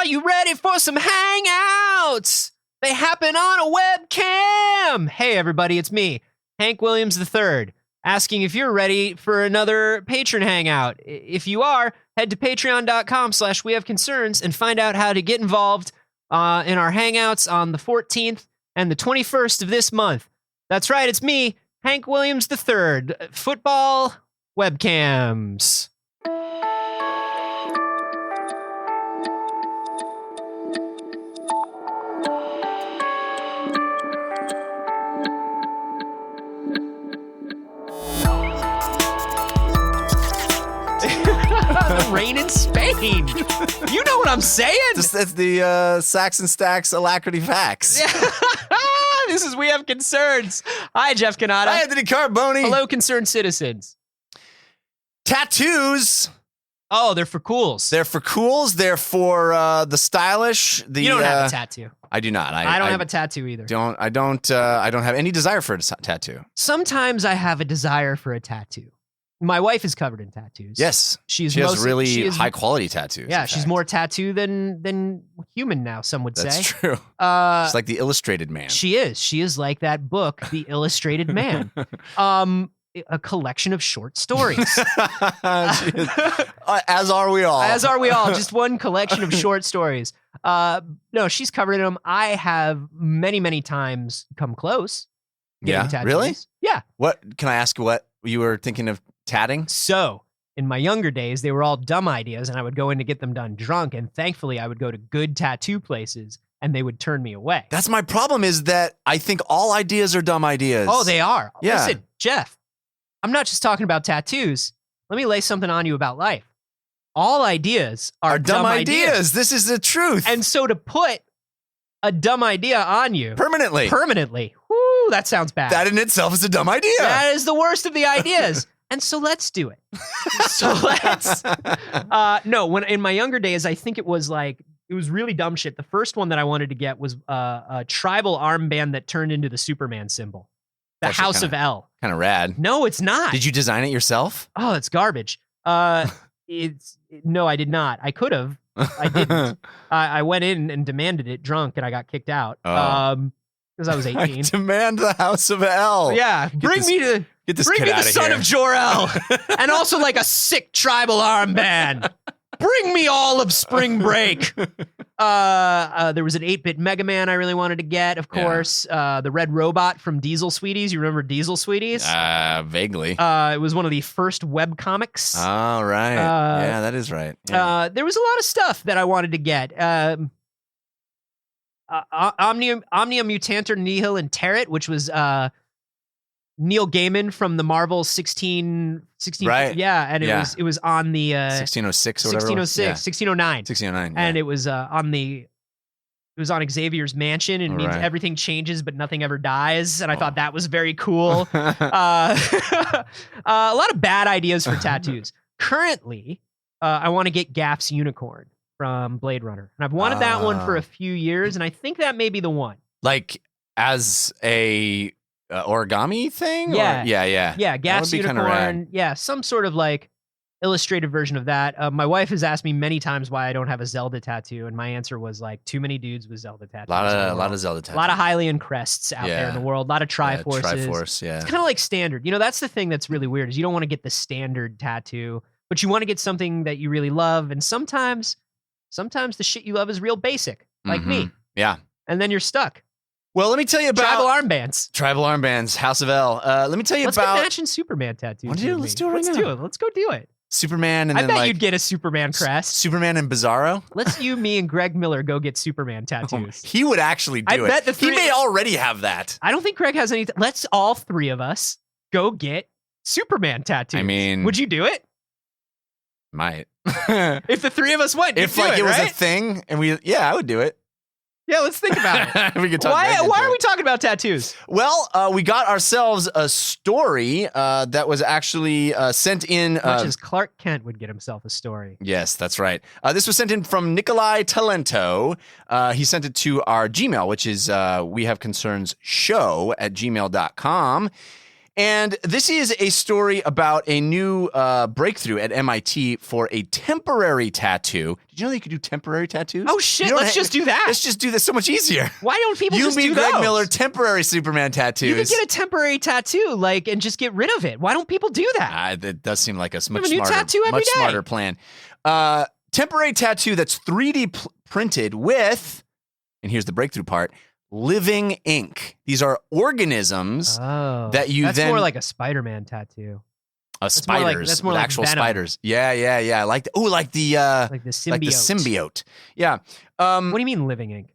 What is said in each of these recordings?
Are you ready for some hangouts? They happen on a webcam. Hey, everybody, it's me, Hank Williams III, asking if you're ready for another patron hangout. If you are, head to patreon.com/wehaveconcerns and find out how to get involved in our hangouts on the 14th and the 21st of this month. That's right, it's me, Hank Williams III, football webcams. The rain in Spain. You know what I'm saying? That's the Saxon Stacks Alacrity Facts. This is We Have Concerns. Hi, Jeff Canada. Hi, Anthony Carboni. Hello, concerned citizens. Tattoos. Oh, they're for cools. They're for cools. They're for the stylish. You don't have a tattoo. I do not. I don't have a tattoo either. I don't have any desire for a tattoo. Sometimes I have a desire for a tattoo. My wife is covered in tattoos. Yes, she has really high quality tattoos. Yeah, she's more tattoo than human now. Some would say that's true. She's like the Illustrated Man. She is. She is like that book, The Illustrated Man. A collection of short stories. As are we all. As are we all. Just one collection of short stories. No, she's covered in them. I have many, many times come close. Yeah, tattoos. Really? Yeah. What can I ask? What you were thinking of tatting? So, in my younger days, they were all dumb ideas, and I would go in to get them done drunk. And thankfully, I would go to good tattoo places, and they would turn me away. That's my problem. Is that I think all ideas are dumb ideas. Oh, they are. Yeah. Listen, Jeff. I'm not just talking about tattoos. Let me lay something on you about life. All ideas are dumb ideas. This is the truth. And so to put a dumb idea on you permanently, whoo, that sounds bad. That in itself is a dumb idea. That is the worst of the ideas. And so let's do it. No, when in my younger days, I think it was really dumb shit. The first one that I wanted to get was a tribal armband that turned into the Superman symbol. The House of L. Kind of rad. No, it's not. Did you design it yourself? Oh, it's garbage. No, I did not. I could have. I didn't. I went in and demanded it drunk, and I got kicked out. Because I was 18. I demand the House of L. Yeah, bring me the son of Jor-El, and also like a sick tribal armband. Bring me all of Spring Break. There was an 8-bit Mega Man I really wanted to get, of course. Yeah. The Red Robot from Diesel Sweeties. You remember Diesel Sweeties? Vaguely. It was one of the first web comics. Oh, right. Yeah, that is right. Yeah. There was a lot of stuff that I wanted to get. Omnia Mutantor Nihil and Territ, which was Neil Gaiman from the Marvel 16 right. Yeah, and it was on the 1606 or whatever. 1609. 1609. Yeah. And it was on Xavier's mansion, and it means everything changes but nothing ever dies, and I thought that was very cool. A lot of bad ideas for tattoos. Currently, I want to get Gaff's unicorn from Blade Runner, and I've wanted that one for a few years, and I think that may be the one. Like as a origami thing? Yeah. Yeah, Gaff's unicorn. Yeah, some sort of like illustrated version of that. My wife has asked me many times why I don't have a Zelda tattoo, and my answer was like too many dudes with Zelda tattoos. A lot of Zelda tattoos. A lot of Hylian crests out there in the world. A lot of Triforces. Triforce, yeah. It's kind of like standard. You know, that's the thing that's really weird is you don't want to get the standard tattoo, but you want to get something that you really love, and sometimes the shit you love is real basic, like me. Yeah. And then you're stuck. Well, let me tell you about tribal armbands, House of L. Let me tell you about. Let's get matching Superman tattoos. Let's do it right now. Let's go do it. Superman, and I bet you'd get a Superman crest. Superman and Bizarro. Let's me and Greg Miller go get Superman tattoos. He would actually do it. Bet he may already have that. I don't think Greg has any. Let's all three of us go get Superman tattoos. I mean, would you do it? Might. If the three of us went, if it was a thing, and I would do it. Yeah, let's think about it. We could talk. Why are we talking about tattoos? Well, we got ourselves a story that was actually sent in. Much as Clark Kent would get himself a story. Yes, that's right. This was sent in from Nikolai Talento. He sent it to our Gmail, which is wehaveconcernshow@gmail.com. And this is a story about a new breakthrough at MIT for a temporary tattoo. Did you know they could do temporary tattoos? Oh shit! Let's just do that. Let's just do this so much easier. Why don't people just do You, me, Greg those? Miller, temporary Superman tattoos. You could get a temporary tattoo, like, and just get rid of it. Why don't people do that? That does seem like a have much a new smarter, tattoo every day. smarter plan. Temporary tattoo that's 3D printed with, and here's the breakthrough part, living ink. These are organisms that you that's then... more like a Spider-Man tattoo. Spiders. That's more with like actual Venom. spiders. Yeah. I like the Symbiote. like the symbiote. Yeah. What do you mean living ink?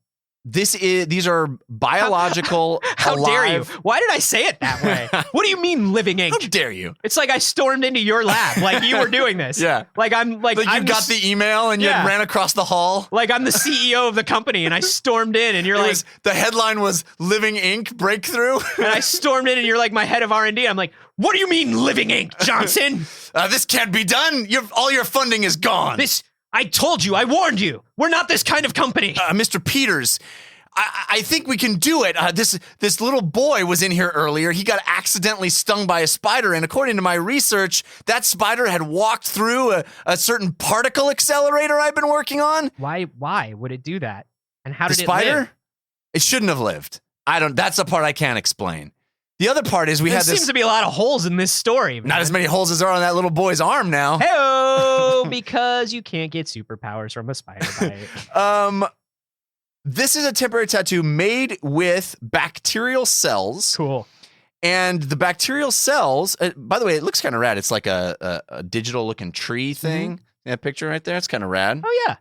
These are biological. How dare you? alive- Why did I say it that way? What do you mean living ink? How dare you? It's like I stormed into your lab, like you were doing this. Yeah. Like I'm like Like you I'm got the email and you Yeah. ran across the hall. like I'm the CEO of the company, and I stormed in, and you're It like, was- the headline was "Living Ink Breakthrough." and I stormed in, and you're like my head of R&D. I'm like, what do you mean living ink, Johnson? This can't be done. All your funding is gone. I told you, I warned you. We're not this kind of company. Mr. Peters, I think we can do it. This little boy was in here earlier. He got accidentally stung by a spider, and according to my research, that spider had walked through a certain particle accelerator I've been working on. Why would it do that? And how The did spider? it live? It shouldn't have lived. That's the part I can't explain. The other part is There seems to be a lot of holes in this story. Not as many holes as there are on that little boy's arm now. Hey-o, because you can't get superpowers from a spider bite. This is a temporary tattoo made with bacterial cells. Cool. And the bacterial cells, by the way, it looks kind of rad. It's like a digital looking tree thing. That picture right there, it's kind of rad. Oh, yeah.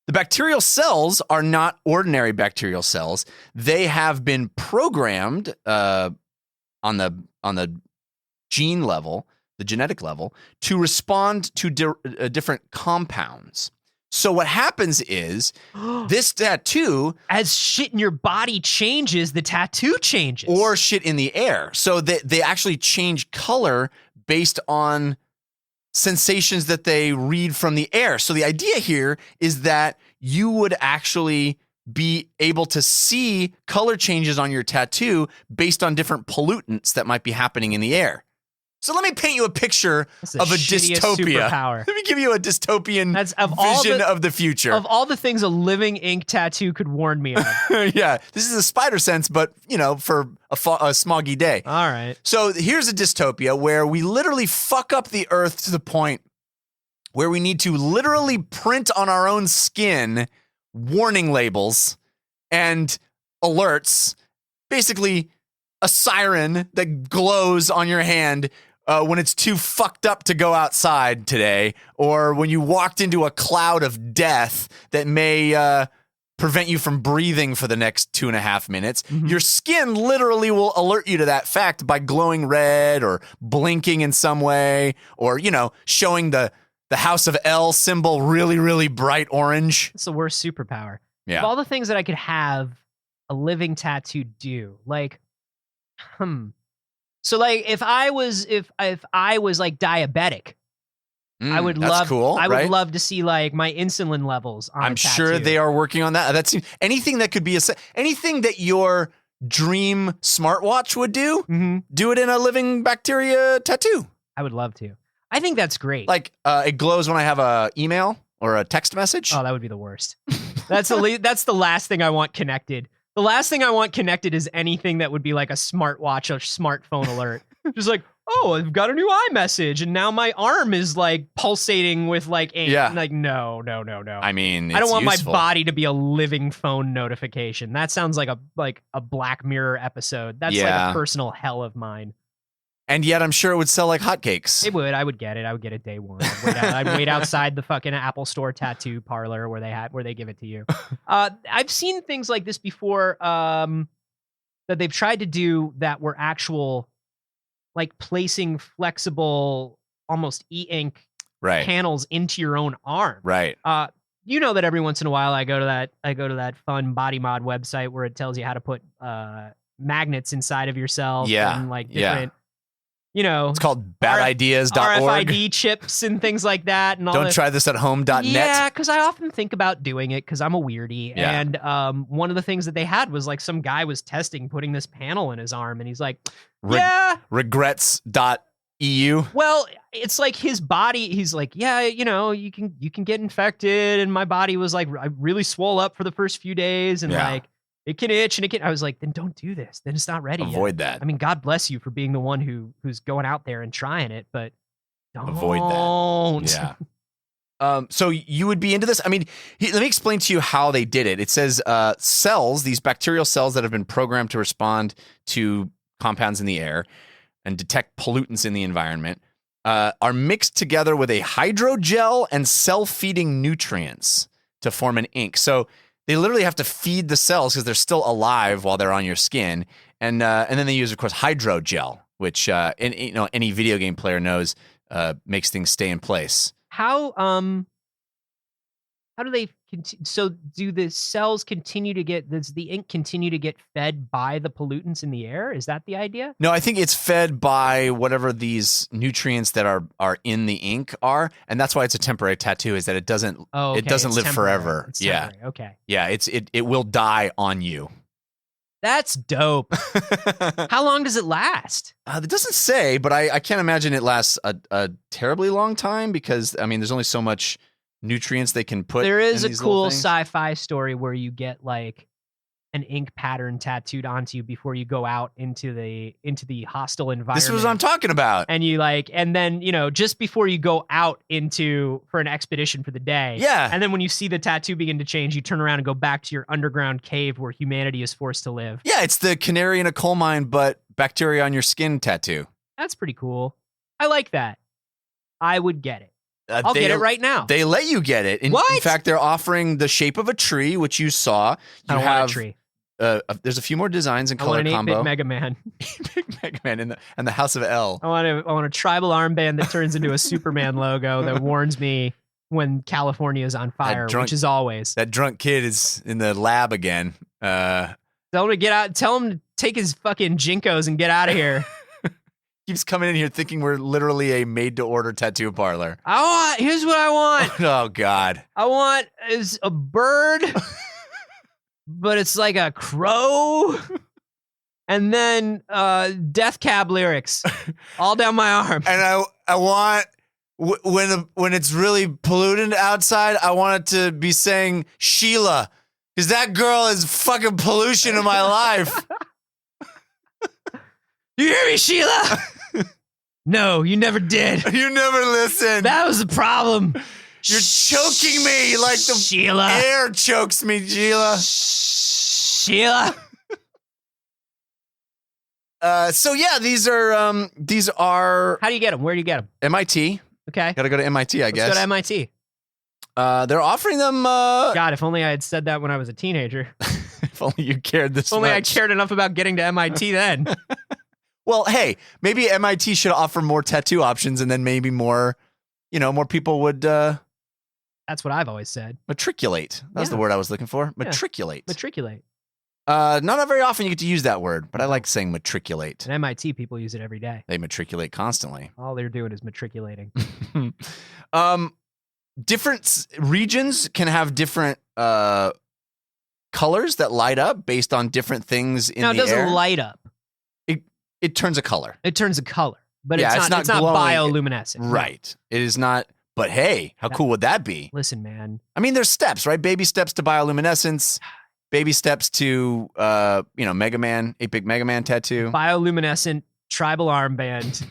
The bacterial cells are not ordinary bacterial cells. They have been programmed on the gene level, the genetic level, to respond to different compounds. So what happens is this tattoo, as shit in your body changes, the tattoo changes. or shit in the air. So they actually change color based on sensations that they read from the air. So the idea here is that you would actually be able to see color changes on your tattoo based on different pollutants that might be happening in the air. So let me paint you a picture That's the of a shittiest dystopia. superpower. Let me give you a dystopian That's of all vision the- of the future. Of all the things a living ink tattoo could warn me of. Yeah, this is a spider sense, but for a smoggy day. All right. So here's a dystopia where we literally fuck up the earth to the point where we need to literally print on our own skin warning labels and alerts, basically a siren that glows on your hand when it's too fucked up to go outside today, or when you walked into a cloud of death that may prevent you from breathing for the next 2.5 minutes. Mm-hmm. Your skin literally will alert you to that fact by glowing red or blinking in some way, or, showing the House of L symbol really, really bright orange. It's the worst superpower. Yeah. Of all the things that I could have a living tattoo do, like, So like if I was like diabetic, I would that's love cool, I would right? love to see like my insulin levels on I'm a sure tattoo. they are working on that. That's anything that could be anything that your dream smartwatch would do. Mhm. Do it in a living bacteria tattoo. I would love to. I think that's great. Like it glows when I have a email or a text message. Oh, that would be the worst. That's the last thing I want connected. The last thing I want connected is anything that would be like a smartwatch or smartphone alert. Just like, oh, I've got a new iMessage, and now my arm is like pulsating with like ink. Yeah. Like, no. I mean, I don't want useful. my body to be a living phone notification. That sounds like a Black Mirror episode. That's like Yeah. a personal hell of mine. And yet, I'm sure it would sell like hotcakes. It would. I would get it. I would get it day one. I'd wait outside the fucking Apple Store tattoo parlor where they give it to you. I've seen things like this before that they've tried to do that were actual, like placing flexible, almost e-ink Right. panels into your own arm. Right. You know that every once in a while I go to that fun body mod website where it tells you how to put magnets inside of yourself. Yeah. And like Yeah. different. It's called badideas.org. RFID chips and things like that. And all Don't try this at home.net. Yeah, because I often think about doing it because I'm a weirdie. Yeah. And one of the things that they had was like some guy was testing putting this panel in his arm, and he's like, Regrets.eu. Well, it's like his body. He's like, yeah, you can get infected, and my body was like, I really swole up for the first few days, and like it can itch, and it can. I was like, then don't do this. Then it's not ready. Avoid yet. that. I mean, God bless you for being the one who's going out there and trying it, but don't avoid that. Yeah. So you would be into this? I mean, let me explain to you how they did it. It says cells, these bacterial cells that have been programmed to respond to compounds in the air and detect pollutants in the environment, are mixed together with a hydrogel and self-feeding nutrients to form an ink. So they literally have to feed the cells because they're still alive while they're on your skin, and then they use, of course, hydrogel, which any video game player knows makes things stay in place. How do they so do the cells continue to get, does the ink continue to get fed by the pollutants in the air? Is that the idea? No, I think it's fed by whatever these nutrients that are in the ink are, and that's why it's a temporary tattoo, is that it doesn't it doesn't live forever. It's yeah. temporary. Okay. Yeah, it will die on you. That's dope. How long does it last? It doesn't say, but I can't imagine it lasts a terribly long time because, I mean, there's only so much nutrients they can put. There is in a these cool little things. sci-fi story where you get like an ink pattern tattooed onto you before you go out into the hostile environment. This is what I'm talking about. And you like, and then, just before you go out for an expedition for the day. Yeah. And then when you see the tattoo begin to change, you turn around and go back to your underground cave where humanity is forced to live. Yeah, it's the canary in a coal mine, but bacteria on your skin tattoo. That's pretty cool. I like that. I would get it. I'll get it right now. They let you get it. In fact, they're offering the shape of a tree, which you saw. I don't want a tree. There's a few more designs in color combo. I want an 8-bit combo. Mega Man. 8-bit Mega Man and the House of L. I want a tribal armband that turns into a Superman logo that warns me when California is on fire, which is always. That drunk kid is in the lab again. Tell him to get out. Tell him to take his fucking Jinkos and get out of here. Keeps coming in here thinking we're literally a made-to-order tattoo parlor. Here's what I want. Oh, God. I want is a bird, but it's like a crow. And then Death Cab lyrics all down my arm. And I want, when it's really polluted outside, I want it to be saying Sheila, because that girl is fucking pollution in my life. You hear me, Sheila? No, you never did. You never listened. That was the problem. You're choking me like the Sheila. Air chokes me, Sheila. Sheila. So yeah, these are. How do you get them? Where do you get them? MIT. Okay. Gotta go to MIT, I guess. Let's go to MIT. They're offering them. God, if only I had said that when I was a teenager. If only you cared this much. If only I much. cared enough about getting to MIT then. Well, hey, maybe MIT should offer more tattoo options, and then maybe more people would. That's what I've always said. Matriculate. That's the word I was looking for. Matriculate. Yeah. Matriculate. Not very often you get to use that word, but I like saying matriculate. At MIT, people use it every day. They matriculate constantly. All they're doing is matriculating. Different regions can have different colors that light up based on different things in the air. No, it doesn't light up. It turns a color. It turns a color, but Yeah, it's not bioluminescent. Right. It is not. But hey, how cool would that be? Listen, man. I mean, there's steps, right? Baby steps to bioluminescence. Baby steps to, Mega Man, 8-bit Mega Man tattoo. Bioluminescent tribal armband.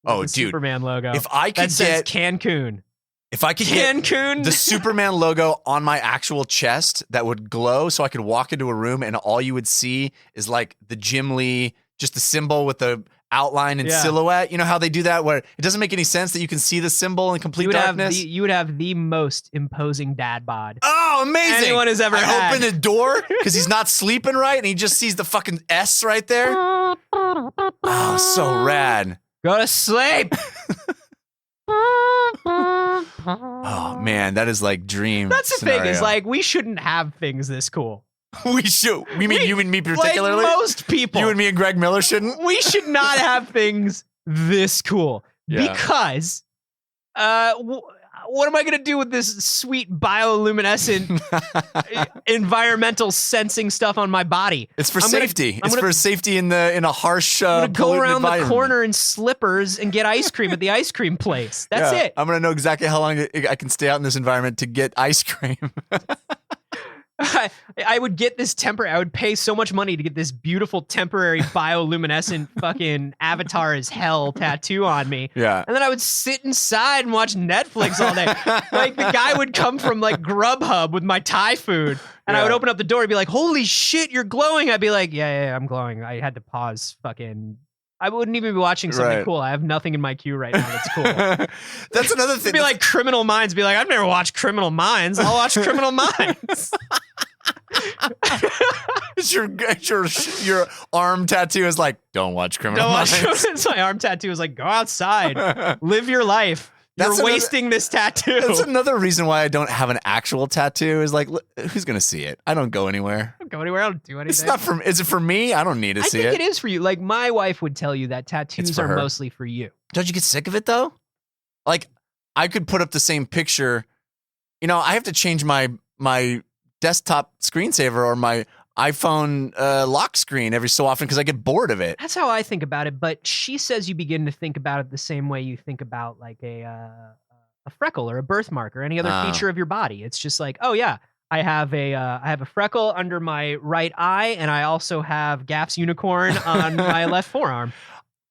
Oh, dude. Superman logo. If I could that says Cancun. If I could Cancun. get the Superman logo on my actual chest that would glow so I could walk into a room and all you would see is like the Jim Lee, just the symbol with the outline and silhouette. You know how they do that where it doesn't make any sense that you can see the symbol in complete darkness? You would have the most imposing dad bod. Oh, amazing. Anyone has ever had. Open the door because he's not sleeping right and he just sees the fucking S right there. Oh, so rad. Go to sleep. Oh, man, that is like dream That's the scenario. thing is like we shouldn't have things this cool. We should. You mean you and me particularly? Like most people. You and me and Greg Miller shouldn't? We should not have things this cool. Yeah. Because what am I going to do with this sweet bioluminescent environmental sensing stuff on my body? It's for safety. It's for safety in a harsh I'm gonna go around the environment. corner in slippers and get ice cream at the ice cream place. That's it. I'm going to know exactly how long I can stay out in this environment to get ice cream. I would get this I would pay so much money to get this beautiful temporary bioluminescent fucking Avatar as hell tattoo on me. Yeah. And then I would sit inside and watch Netflix all day. Like the guy would come from like Grubhub with my Thai food. And I would open up the door and be like, holy shit, you're glowing. I'd be like, yeah, I'm glowing. I had to pause fucking. I wouldn't even be watching something cool. I have nothing in my queue right now that's cool. That's another thing. It'd be like Criminal Minds. Be like, I've never watched Criminal Minds. I'll watch Criminal Minds. your arm tattoo is like, don't watch Criminal Minds. It's my arm tattoo is like, go outside, live your life. You're wasting this tattoo. That's another reason why I don't have an actual tattoo. Is like, who's gonna see it? I don't go anywhere. I don't go anywhere. I don't do anything. It's not for. Is it for me? I don't need to see it. I think it is for you. Like my wife would tell you that tattoos are mostly for you. Don't you get sick of it though? Like, I could put up the same picture. You know, I have to change my desktop screensaver or my iPhone lock screen every so often because I get bored of it. That's how I think about it. But she says you begin to think about it the same way you think about like a freckle or a birthmark or any other feature of your body. It's just like, oh yeah, I have a freckle under my right eye, and I also have Gaff's unicorn on my left forearm.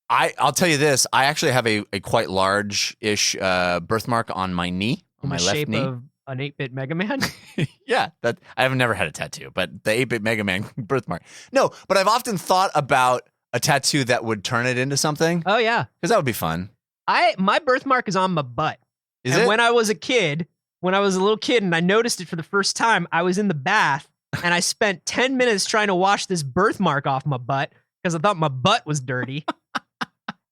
I'll tell you this. I actually have a quite large-ish birthmark on my knee, on my left knee. Of an 8-bit Mega Man? Yeah, that I've never had a tattoo, but the 8-bit Mega Man birthmark. No, but I've often thought about a tattoo that would turn it into something. Oh yeah, because that would be fun. My birthmark is on my butt. And when I was a little kid, and I noticed it for the first time, I was in the bath and I spent 10 minutes trying to wash this birthmark off my butt because I thought my butt was dirty.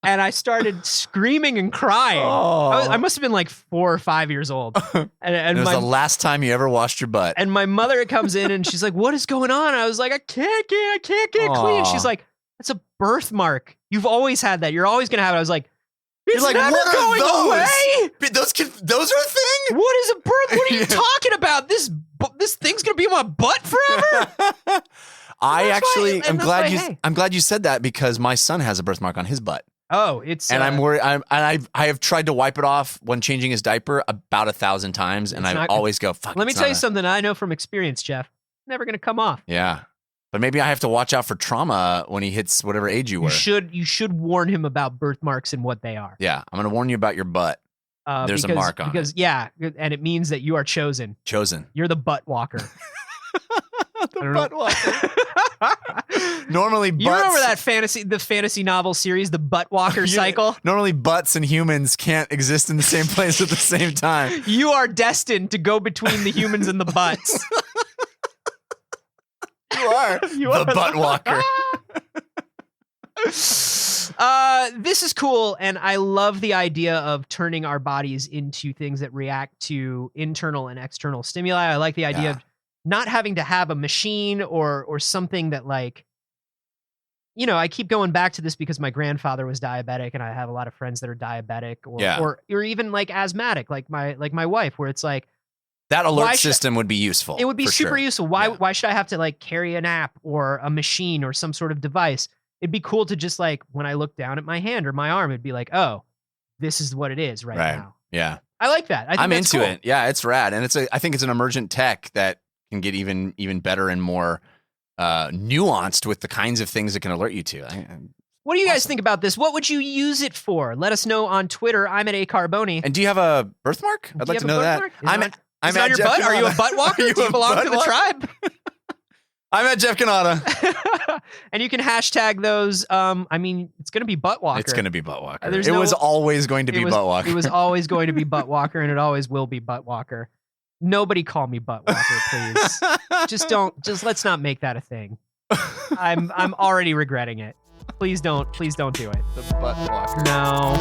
And I started screaming and crying. Oh. I must have been like 4 or 5 years old. And it was the last time you ever washed your butt. And my mother comes in and she's like, what is going on? And I was like, I can't get it clean. She's like, that's a birthmark. You've always had that. You're always going to have it. I was like, it's like, never what going are away. Those are a thing? What is a birth? What are you talking about? This thing's going to be on my butt forever? I'm glad you said that because my son has a birthmark on his butt. Oh, it's and I'm worried. I have tried to wipe it off when changing his diaper about 1,000 times, and I always go, "Fuck." Let me tell you something I know from experience, Jeff. Never gonna come off. Yeah, but maybe I have to watch out for trauma when he hits whatever age you were. You should warn him about birthmarks and what they are. Yeah, I'm gonna warn you about your butt. There's a mark on it. Yeah, and it means that you are chosen. Chosen. You're the butt walker. The butt walker. Normally, butts. You remember the fantasy novel series, the Butt Walker Cycle? Normally, butts and humans can't exist in the same place at the same time. You are destined to go between the humans and the butts. You are the butt walker. This is cool, and I love the idea of turning our bodies into things that react to internal and external stimuli. I like the idea of not having to have a machine or something that, like, you know, I keep going back to this because my grandfather was diabetic, and I have a lot of friends that are diabetic or even like asthmatic, like my wife, where it's like that alert system would be useful. It would be super useful. Why should I have to like carry an app or a machine or some sort of device? It'd be cool to just like when I look down at my hand or my arm, it'd be like, oh, this is what it is right now. Yeah, I like that. I'm into it. Yeah, it's rad, and I think it's an emergent tech that can get even better and more nuanced with the kinds of things it can alert you to. What do you guys think about this? What would you use it for? Let us know on Twitter. I'm at ACarboni. And do you have a birthmark? I'd like to know that. I'm on your butt? Are you a butt walker? Do you belong to the tribe? I'm at Jeff Canada. And you can hashtag those. I mean, it's going to be butt walker. It's going to be butt walker. It was always going to be butt walker. It was always going to be butt walker, and it always will be butt walker. Nobody call me butt walker, please. Just let's not make that a thing. I'm already regretting it. Please don't do it. The butt walker. No.